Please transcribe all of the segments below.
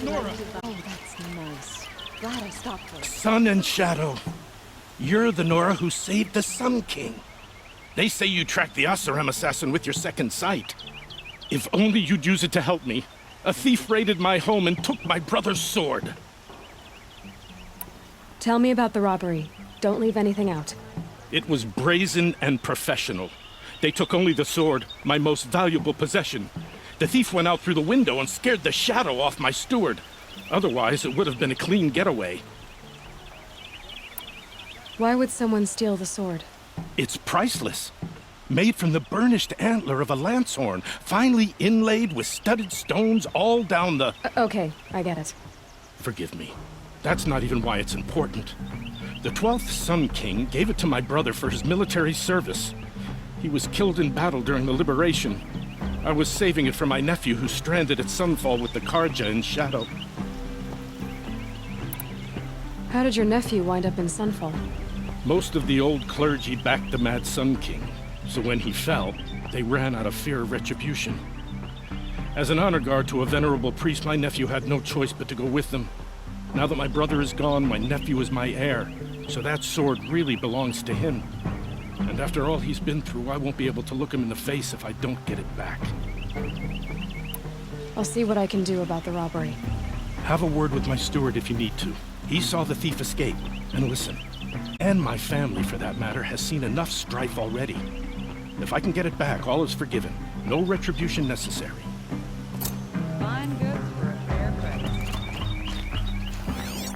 Nora. Oh, that's nice. Glad I stopped for it. Sun and Shadow. You're the Nora who saved the Sun King. They say you tracked the Asaram assassin with your second sight. If only you'd use it to help me. A thief raided my home and took my brother's sword. Tell me about the robbery. Don't leave anything out. It was brazen and professional. They took only the sword, my most valuable possession. The thief went out through the window and scared the shadow off my steward. Otherwise, it would have been a clean getaway. Why would someone steal the sword? It's priceless. Made from the burnished antler of a lancehorn, finely inlaid with studded stones all down the... Okay, I get it. Forgive me. That's not even why it's important. The 12th Sun King gave it to my brother for his military service. He was killed in battle during the liberation. I was saving it for my nephew who's stranded at Sunfall with the Karja in Shadow. How did your nephew wind up in Sunfall? Most of the old clergy backed the Mad Sun King, so when he fell, they ran out of fear of retribution. As an honor guard to a venerable priest, my nephew had no choice but to go with them. Now that my brother is gone, my nephew is my heir, so that sword really belongs to him. And after all he's been through, I won't be able to look him in the face if I don't get it back. I'll see what I can do about the robbery. Have a word with my steward if you need to. He saw the thief escape. And listen, and my family, for that matter, has seen enough strife already. If I can get it back, all is forgiven. No retribution necessary. Fine goods for a fair price.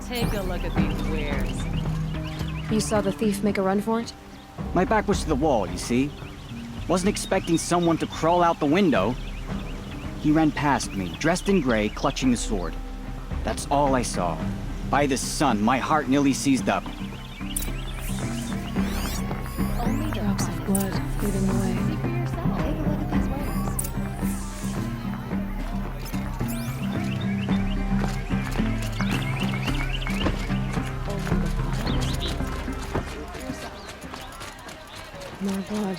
Take a look at these wares. You saw the thief make a run for it? My back was to the wall, you see? Wasn't expecting someone to crawl out the window. He ran past me, dressed in gray, clutching the sword. That's all I saw. By the sun, my heart nearly seized up. Only drops of blood leading the way. Take a look at these wares. More blood.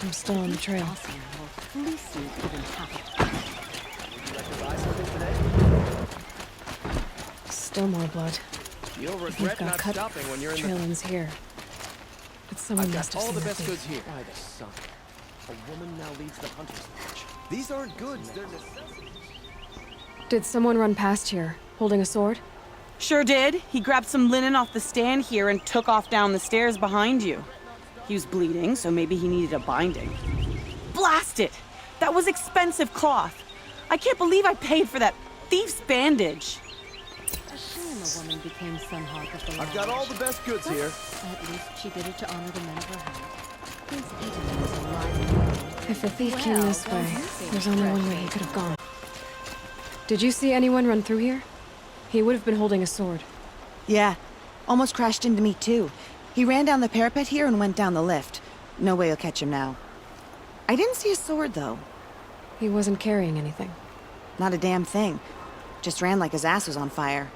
I'm still on the trail. Still more blood. You'll We've regret got not cut stopping when you're in the... trailings here. But someone I've must got have all seen the the best thief. goods here. By the sun. A woman now leads the hunter's march. These aren't goods, they're necessities. Did someone run past here, holding a sword? Sure did. He grabbed some linen off the stand here and took off down the stairs behind you. He was bleeding, so maybe he needed a binding. Blast it! That was expensive cloth. I can't believe I paid for that thief's bandage. A shame a woman became Sunhawk of the I've got all the best goods here. At least she did it to honor the men of her house. Prince Eden was alive and well. If the thief came Well, this way, well, there's only one way he could have gone. Did you see anyone run through here? He would have been holding a sword. Yeah, almost crashed into me too. He ran down the parapet here and went down the lift. No way you'll catch him now. I didn't see a sword though. He wasn't carrying anything. Not a damn thing. Just ran like his ass was on fire.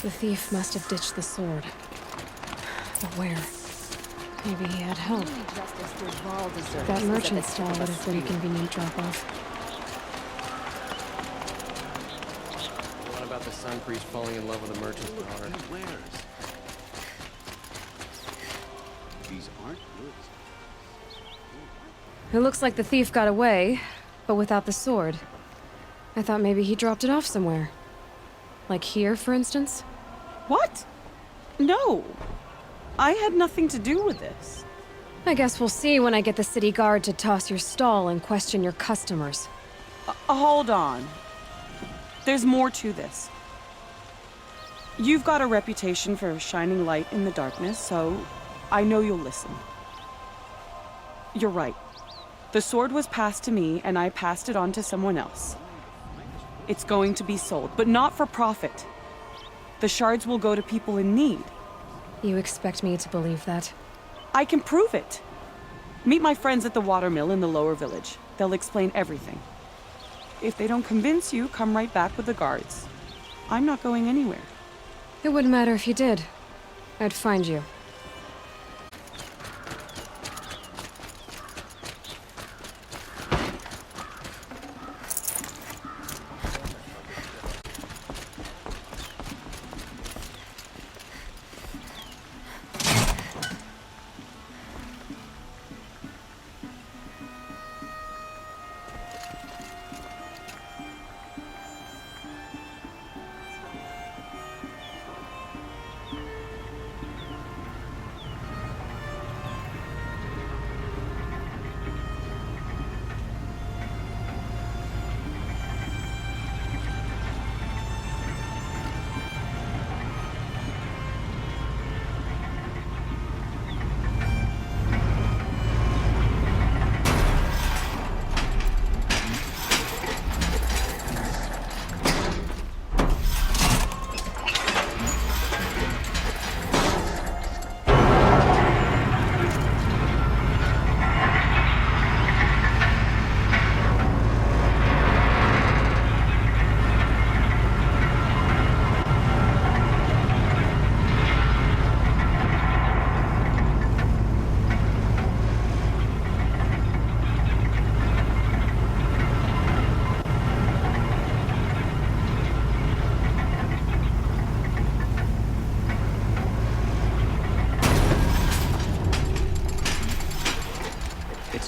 The thief must have ditched the sword. But where? Maybe he had help. That merchant stall would have been a convenient drop-off. What about the sun priest falling in love with a merchant's daughter? These aren't goods. It looks like the thief got away, but without the sword. I thought maybe he dropped it off somewhere. Like here, for instance? What? No. I had nothing to do with this. I guess we'll see when I get the city guard to toss your stall and question your customers. Hold on. There's more to this. You've got a reputation for shining light in the darkness, so I know you'll listen. You're right. The sword was passed to me, and I passed it on to someone else. It's going to be sold, but not for profit. The shards will go to people in need. You expect me to believe that? I can prove it. Meet my friends at the watermill in the lower village. They'll explain everything. If they don't convince you, come right back with the guards. I'm not going anywhere. It wouldn't matter if you did. I'd find you.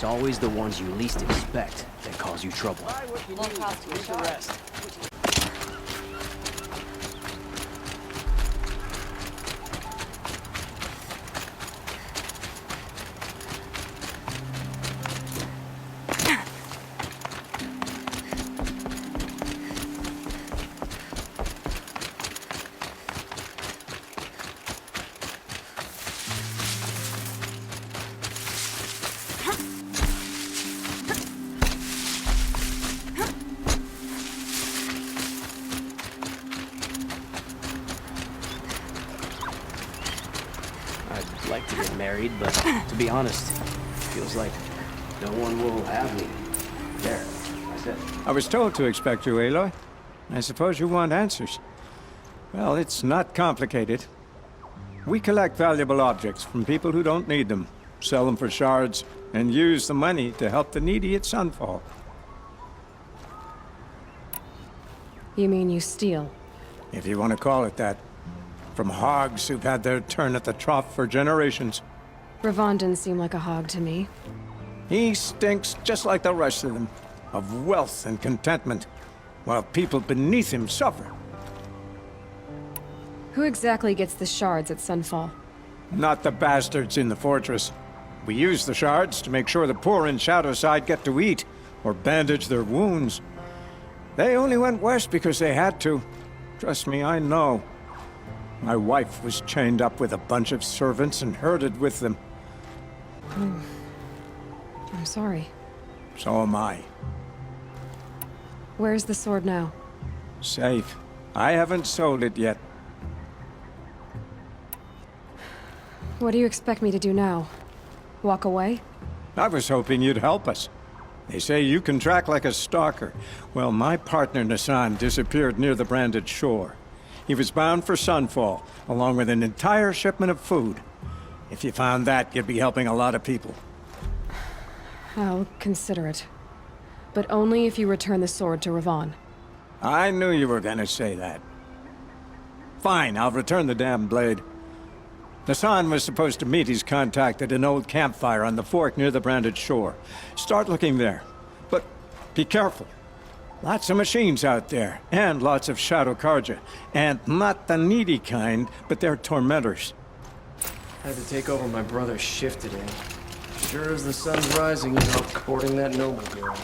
It's always the ones you least expect that cause you trouble. I'd like to get married, but to be honest, feels like no one will have me. There, that's it. I was told to expect you, Aloy. I suppose you want answers. Well, it's not complicated. We collect valuable objects from people who don't need them, sell them for shards, and use the money to help the needy at Sunfall. You mean you steal? If you want to call it that. From hogs who've had their turn at the trough for generations. Ravon didn't seem like a hog to me. He stinks just like the rest of them, of wealth and contentment, while people beneath him suffer. Who exactly gets the shards at Sunfall? Not the bastards in the fortress. We use the shards to make sure the poor in Shadowside get to eat, or bandage their wounds. They only went west because they had to. Trust me, I know. My wife was chained up with a bunch of servants and herded with them. I'm sorry. So am I. Where's the sword now? Safe. I haven't sold it yet. What do you expect me to do now? Walk away? I was hoping you'd help us. They say you can track like a stalker. Well, my partner Nassan disappeared near the branded shore. He was bound for Sunfall, along with an entire shipment of food. If you found that, you'd be helping a lot of people. I'll consider it. But only if you return the sword to Ravon. I knew you were gonna say that. Fine, I'll return the damn blade. Nassan was supposed to meet his contact at an old campfire on the fork near the branded shore. Start looking there. But be careful. Lots of machines out there, and lots of Shadow Karja. And not the needy kind, but they're tormentors. Had to take over my brother's shift today. Sure as the sun's rising, he's out courting that noble girl.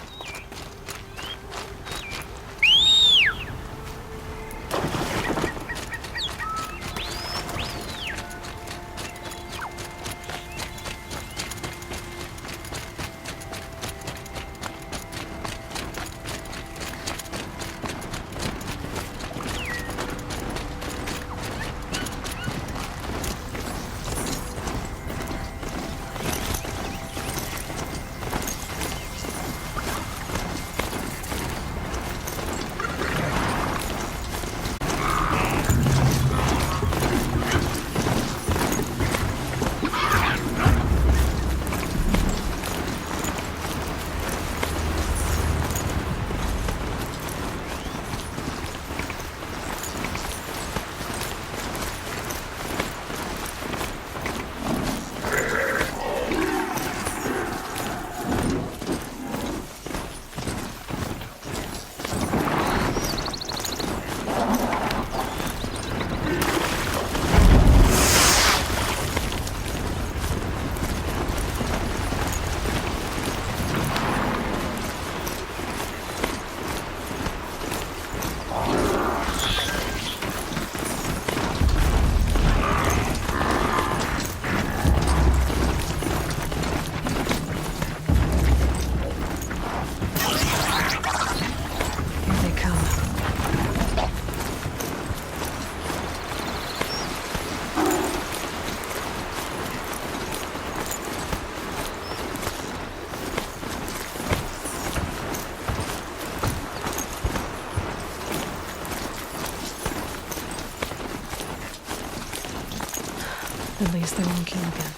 At least they won't kill again.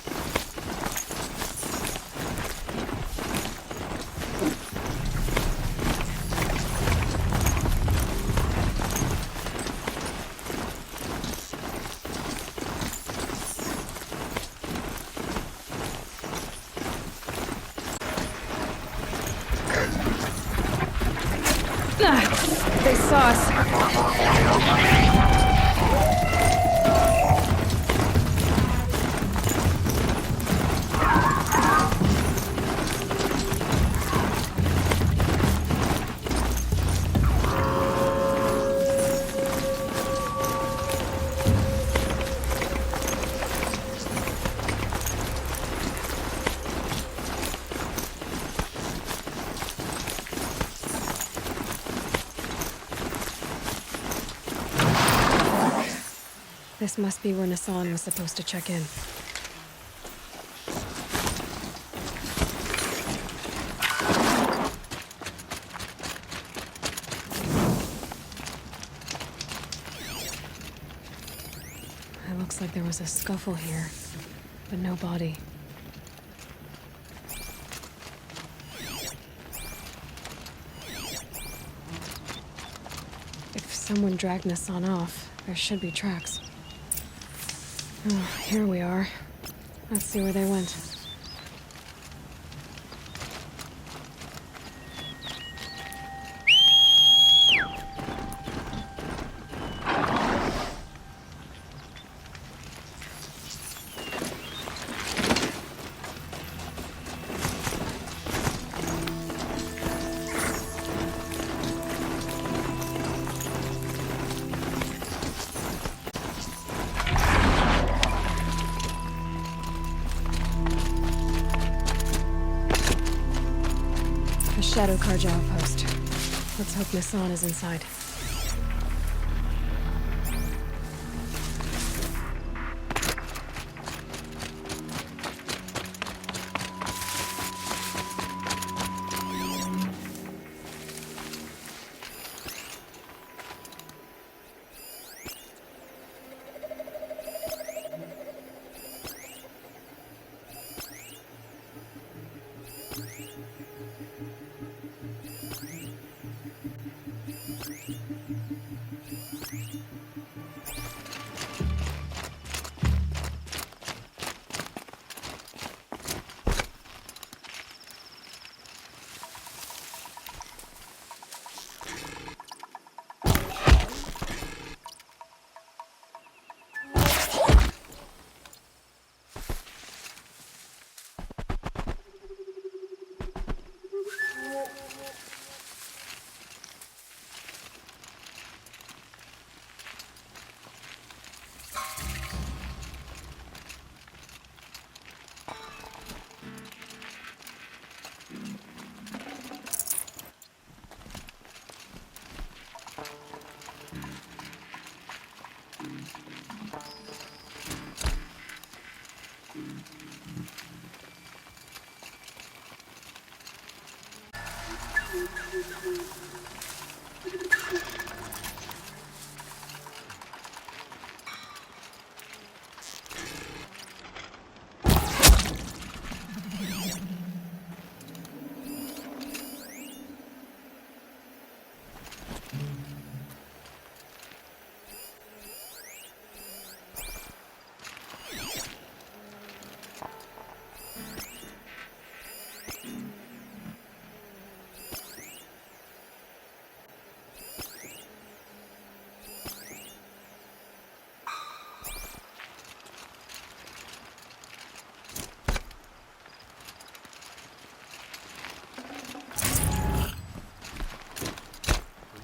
They saw us. This must be where Nassan was supposed to check in. It looks like there was a scuffle here, but no body. If someone dragged Nassan off, there should be tracks. Oh, here we are. Let's see where they went. Shadow Karja outpost. Let's hope Nassan is inside.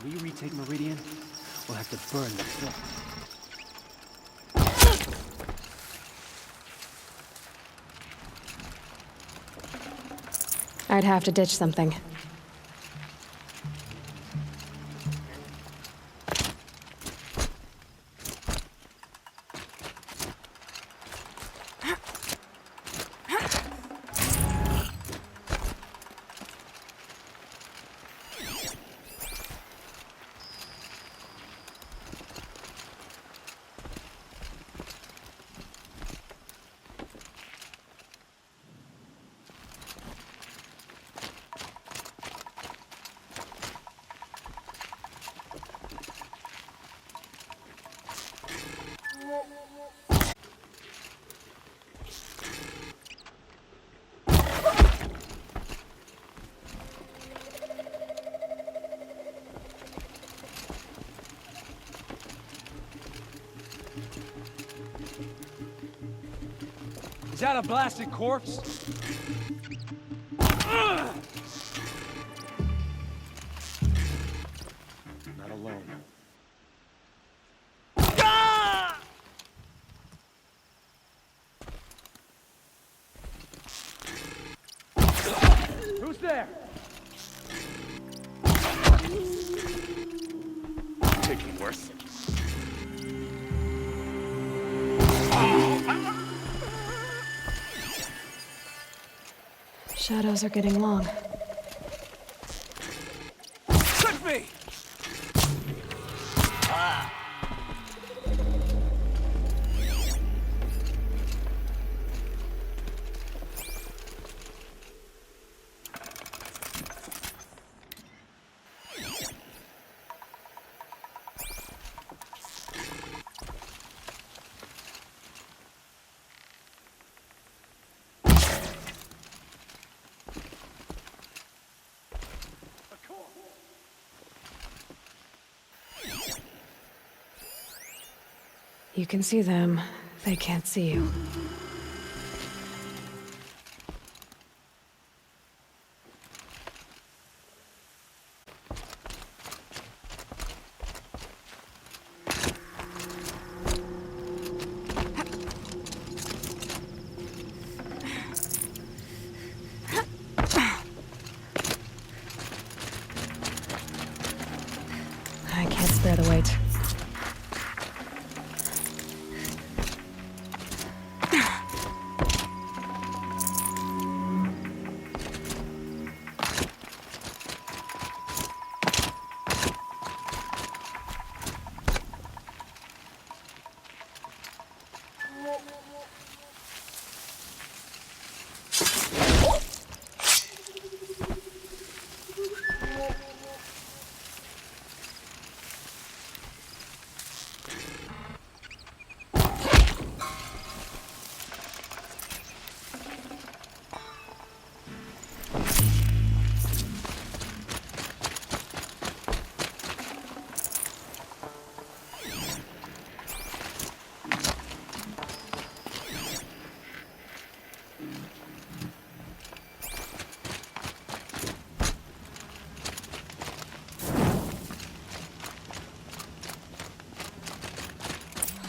When we retake Meridian, we'll have to burn the film. I'd have to ditch something. that a blasted corpse? Not alone. Who's there? Taking worse. Shadows are getting long. Touch me! You can see them. They can't see you. I can't spare the weight.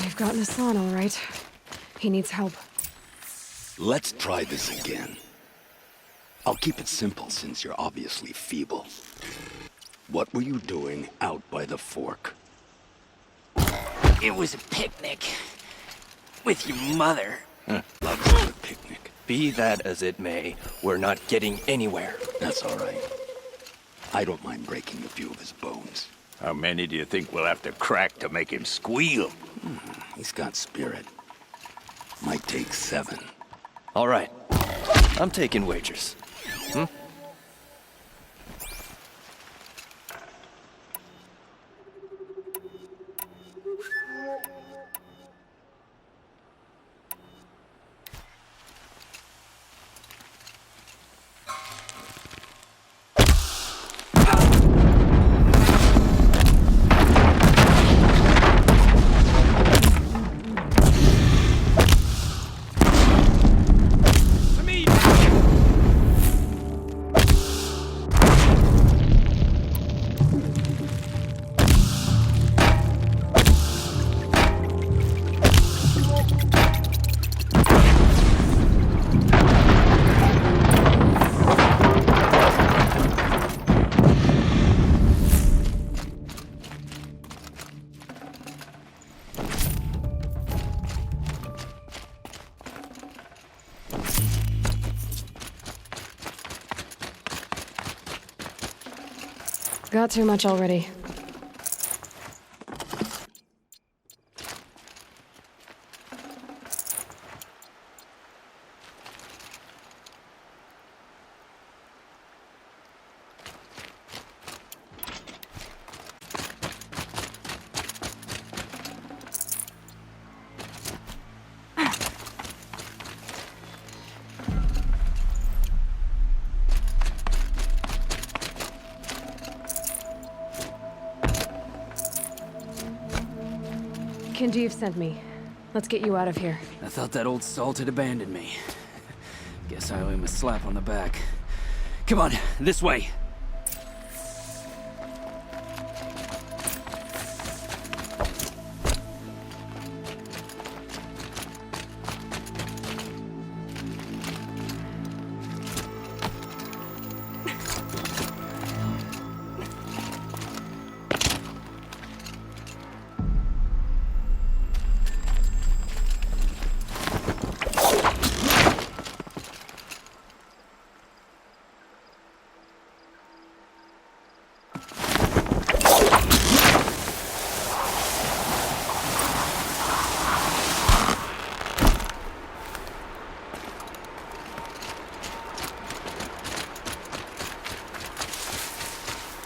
We've gotten Hassan all right. He needs help. Let's try this again. I'll keep it simple since you're obviously feeble. What were you doing out by the fork? It was a picnic. With your mother. Loves a good picnic. Be that as it may, we're not getting anywhere. That's all right. I don't mind breaking a few of his bones. How many do you think we'll have to crack to make him squeal? He's got spirit. Might take 7. All right. I'm taking wagers. Got too much already. Kenjiv sent me. Let's get you out of here. I thought that old salt had abandoned me. Guess I owe him a slap on the back. Come on, this way.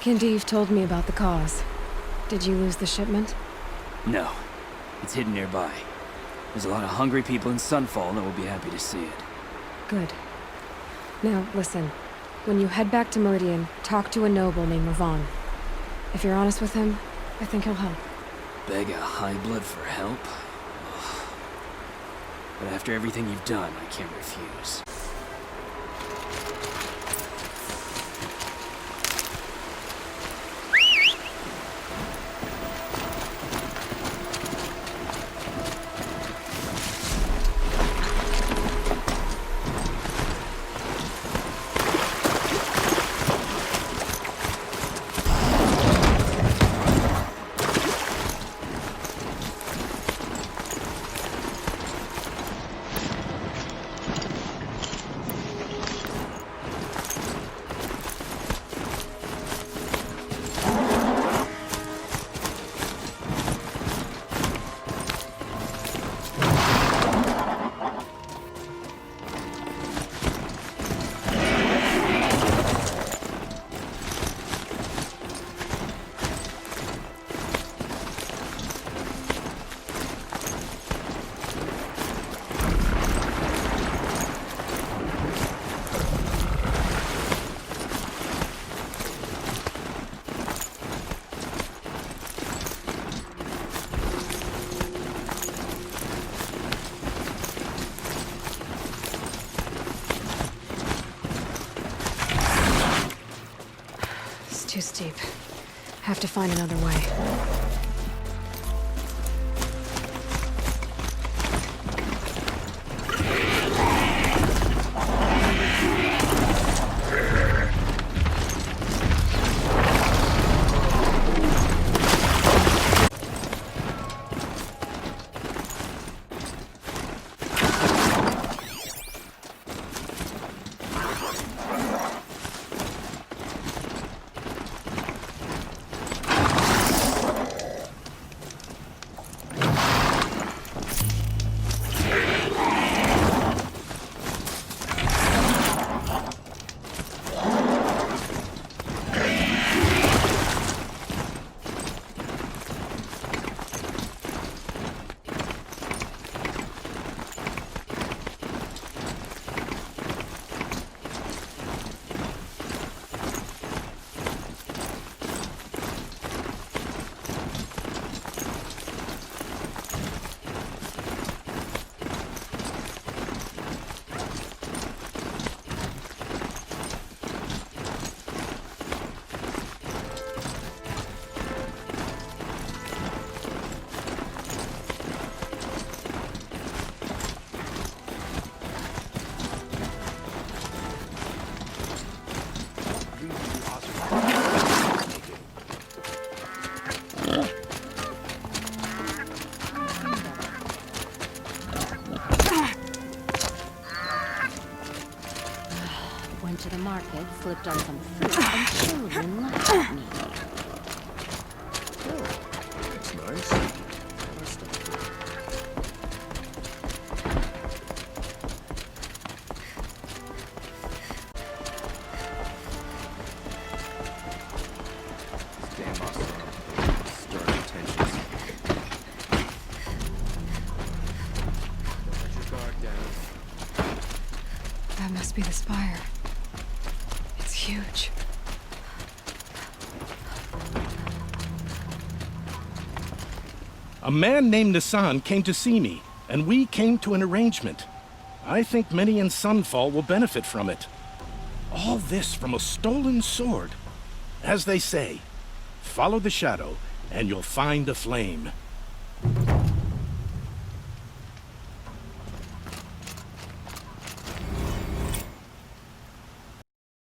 Kindeev told me about the cause. Did you lose the shipment? No, it's hidden nearby. There's a lot of hungry people in Sunfall that will be happy to see it. Good. Now, listen. When you head back to Meridian, talk to a noble named Ravon. If you're honest with him, I think he'll help. Beg a high blood for help? Ugh. But after everything you've done, I can't refuse. Too steep. Have to find another way. To the market, slipped on some fruit, and children laughed at me. Oh, it's nice. Damn Austin. Starting tensions. Let your guard down. That must be the spire. It's huge. A man named Nassan came to see me. and we came to an arrangement. I think many in Sunfall will benefit from it. All this from a stolen sword. As they say, follow the shadow, and you'll find a flame.